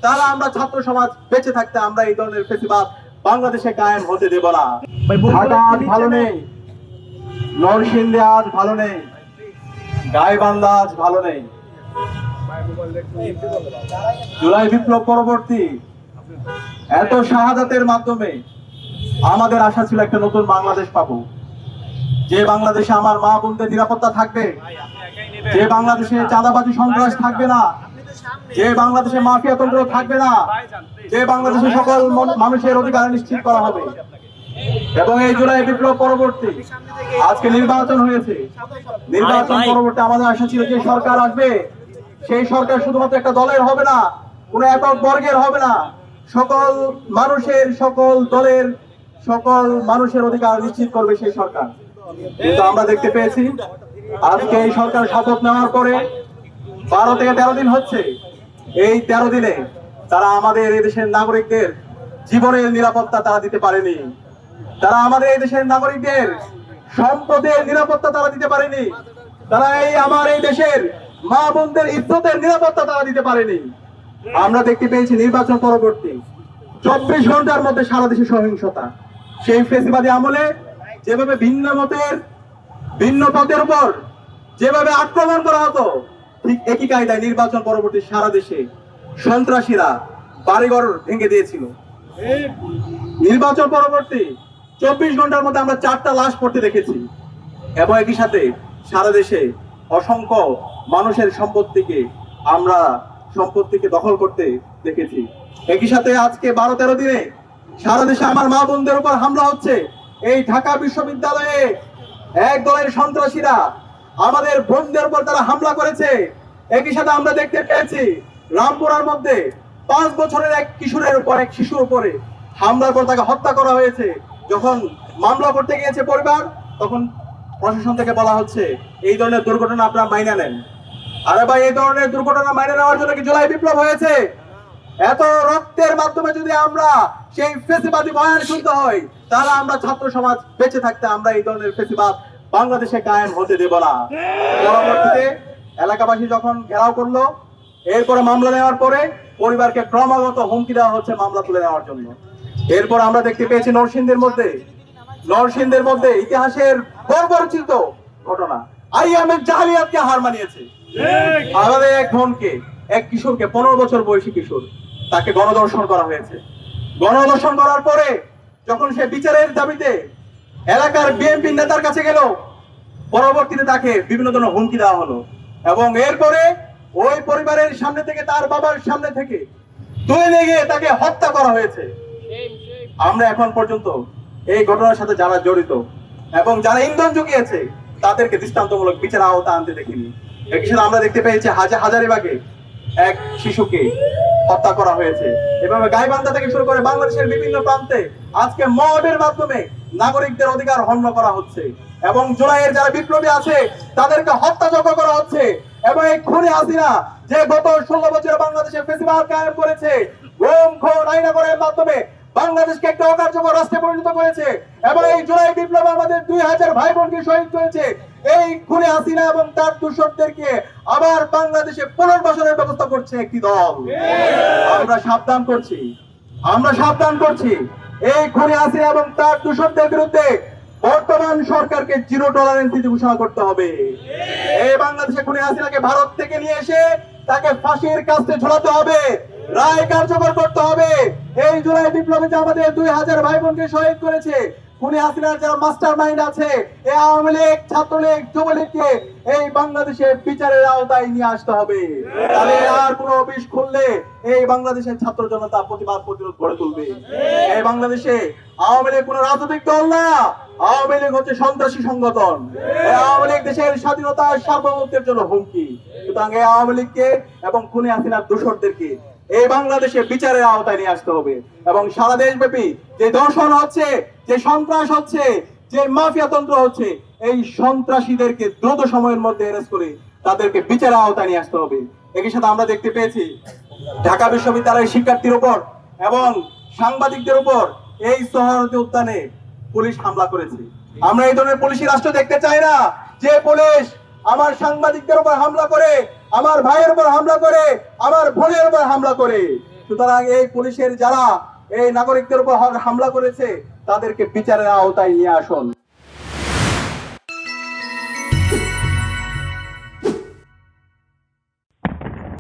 তারা আমরা ছাত্র সমাজ বেঁচে থাকতে আমরা এই ধরনের ফেসিবাদ বাংলাদেশে কায়েম হতে দেব না। ঢাকা আজ ভালো নেই, নরসিংদী আজ ভালো নেই, গাইবান্ধা আজ ভালো নেই। জুলাই বিপ্লব পরবর্তী এত শাহাদাতের মাধ্যমে আমাদের আশা ছিল একটা নতুন বাংলাদেশ পাবো, যে বাংলাদেশে আমার মা বোনদের নিরাপত্তা থাকবে, যে বাংলাদেশে চাঁদাবাজি সন্ত্রাস থাকবে না, যে বাংলাদেশে মাফিয়া তন্ত্র থাকবে না, যে বাংলাদেশে সকল মানুষের অধিকার নিশ্চিত করা হবে। এবং এই জুলাই বিপ্লব পরবর্তী আজকে নির্বাচন হয়েছে, নির্বাচন পরবর্তী আমাদের আশা ছিল যে সরকার আসবে, সেই সরকার শুধুমাত্র একটা দলের হবে না, কোনো একক বর্গের হবে না, সকল মানুষের, সকল দলের, সকল মানুষের অধিকার নিশ্চিত করবে সেই সরকার। কিন্তু আমরা দেখতে পেয়েছি আজকে এই সরকার শপথ নেওয়ার পরে 12 থেকে 13 দিন হচ্ছে, এই 13 দিনে তারা আমাদের এই দেশের নাগরিকদের জীবনের নিরাপত্তা তারা দিতে পারেনি, তারা আমাদের এই দেশের নাগরিকদের সম্পদের নিরাপত্তা তারা দিতে পারেনি, তারা আমার এই দেশের মা বোনদের ইজ্জতের নিরাপত্তা তারা দিতে পারেনি। আমরা দেখতে পেয়েছি নির্বাচন পরবর্তী 24 ঘন্টার মধ্যে সারা দেশে সহিংসতা। সেই ফেসিবাদী আমলে যেভাবে ভিন্ন মতের, ভিন্ন পথের উপর যেভাবে আক্রমণ করা হতো, ঠিক একই কায়দায় নির্বাচন পরবর্তী সারা দেশে সন্ত্রাসীরা বাড়িঘর ভেঙে দিয়েছিল। নির্বাচন পরবর্তী 24 ঘন্টার মধ্যে আমরা 4টা লাশ পড়তে দেখেছি, এবং একই সাথে সারা দেশে অসংখ্য মানুষের সম্পত্তিকে দখল করতে দেখেছি। একই সাথে আজকে 12-13 দিনে সারা দেশে আমার মা বোনদের উপর হামলা হচ্ছে। এই ঢাকা বিশ্ববিদ্যালয়ে এক দলের সন্ত্রাসীরা আমাদের বোনদের উপর তারা হামলা করেছে। একই সাথে আমরা দেখতে পেয়েছি রামপুরার মধ্যে 5 বছরের এক শিশুর উপরে হামলার পর তাকে হত্যা করা হয়েছে। যখন মামলা করতে গিয়েছে পরিবার, তখন প্রশাসন থেকে বলা হচ্ছে এই ধরনের দুর্ঘটনা আপনারা মাইনা নেন। আরে ভাই, এই ধরনের দুর্ঘটনা মাইনে নেওয়ার জন্য কি জুলাই বিপ্লব হয়েছে? এত রক্তের মাধ্যমে যদি আমরা সেই ফেসিবাদী বয়ান শুনতে হয়, তাহলে আমরা ছাত্র সমাজ বেঁচে থাকতে আমরা এই ধরনের ফেসিবাদ বাংলাদেশে কায়েম হতে দেব না। পরবর্তীতে এলাকাবাসী যখন ঘেরাও করলো, এরপরে মামলা নেওয়ার পরে পরিবারকে ক্রমাগত হুমকি দেওয়া হচ্ছে মামলা তুলে নেওয়ার জন্য। এরপর আমরা দেখতে পেয়েছি নরসিংদীর মধ্যে ইতিহাসের বর্বরচিত ঘটনা, আইয়ামের জাহিলিয়াতকে হার মানিয়েছে। আমাদের এক কিশোরকে 15 বছর বয়সী কিশোর, তাকে গণধর্ষণ করা হয়েছে। গণধর্ষণ করার পরে যখন সে বিচারের দাবিতে এলাকার বিএনপি নেতার কাছে গেল, পরবর্তীতে তাকে বিভিন্ন ধরনের হুমকি দেওয়া হলো, এবং এরপরে ওই পরিবারের সামনে থেকে, তার বাবার সামনে থেকে তুলে নিয়ে গিয়ে তাকে হত্যা করা হয়েছে। আমরা এখন পর্যন্ত এই ঘটনার সাথে যারা জড়িত এবং যারা ইন্ধন জুগিয়েছে তাদেরকে দৃষ্টান্তমূলক বিচার আওতা আনতে দেখিনি। একই সাথে আমরা দেখতে পেয়েছি হাজারীবাগে এক শিশুকে হত্যা করা হয়েছে। এভাবে গাইবান্ধা থেকে শুরু করে বাংলাদেশের বিভিন্ন প্রান্তে আজকে মবের মাধ্যমে নাগরিকদের অধিকার হনন করা হচ্ছে, এবং জুলাইয়ের যারা বিপ্লবী আছে তাদেরকে হত্যাযজ্ঞ করা হচ্ছে। এবং এই খুনি হাসিনা যে গত 16 বছরে বাংলাদেশে ফেসিবাদ কায়েম করেছে, গুম খুন আইনাগরের মাধ্যমে বাংলাদেশকে একটা অকার্যকর রাষ্ট্রে পরিণত করেছে, এবং এই জুলাই বিপ্লব আমাদের 2000 ভাই বোনকে শহীদ করেছে। এই খুনি হাসিনা এবং তার দূষরদেরকে আবার বাংলাদেশে পুনর্বাসনের ব্যবস্থা করছে একটি দল। আমরা সাবধান করছি এই খুনি হাসিনা এবং তার দূষরদের বিরুদ্ধে বর্তমান সরকারকে জিরো টলারেন্স নীতি ঘোষণা করতে হবে। এই বাংলাদেশে খুনি হাসিনাকে ভারত থেকে নিয়ে এসে তাকে ফাঁসির কাস্তে ঝোলাতে হবে, রায় কার্যকর করতে হবে। এই জুলাই বিপ্লবে যে আমাদের 2000 ভাই বোনকে শহীদ করেছে, খুনি হাসিনার যারা মাস্টার মাইন্ড আছে, এই আওয়ামী লীগ, ছাত্রলীগ, যুবলীগকে এই বাংলাদেশে বিচারের আওতায় নিয়ে আসতে হবে। তাহলে আর কোনো অফিস খুললে এই বাংলাদেশের ছাত্র জনতা প্রতিরোধ গড়ে তুলবে। এই বাংলাদেশে আওয়ামী লীগ কোনো রাজনৈতিক দল না, আওয়ামী লীগ হচ্ছে সন্ত্রাসী সংগঠন। আওয়ামী লীগ দেশের স্বাধীনতা সার্বভৌমত্বের জন্য হুমকি। সুতরাং এই আওয়ামী লীগকে এবং খুনি হাসিনার দোষরদেরকে এই বাংলাদেশে বিচারের আওতায় নিয়ে আসতে হবে, এবং সারা দেশব্যাপী যে ধর্ষণ হচ্ছে, যে সন্ত্রাস হচ্ছে, যে মাফিয়া তন্ত্র হচ্ছে, এই সন্ত্রাসীদেরকে দ্রুত সময়ের মধ্যে অ্যারেস্ট করে তাদেরকে বিচারের আওতায় নিয়ে আসতে হবে। একই সাথে আমরা দেখতে পেয়েছি ঢাকা বিশ্ববিদ্যালয়ের শিক্ষার্থীর উপর এবং সাংবাদিকদের উপর এই সোহরাওয়ার্দী উদ্যানে পুলিশ হামলা করেছে। আমরা এই ধরনের পুলিশি রাষ্ট্র দেখতে চাই না, যে পুলিশ আমার সাংবাদিকদের উপর হামলা করে, আমার ভাইয়ের উপর হামলা করে, আমার বোনের উপর হামলা করে। সুতরাং এই পুলিশের যারা এই নাগরিকদের উপর হামলা করেছে তাদেরকে বিচারের আওতায় নিয়ে আসুন।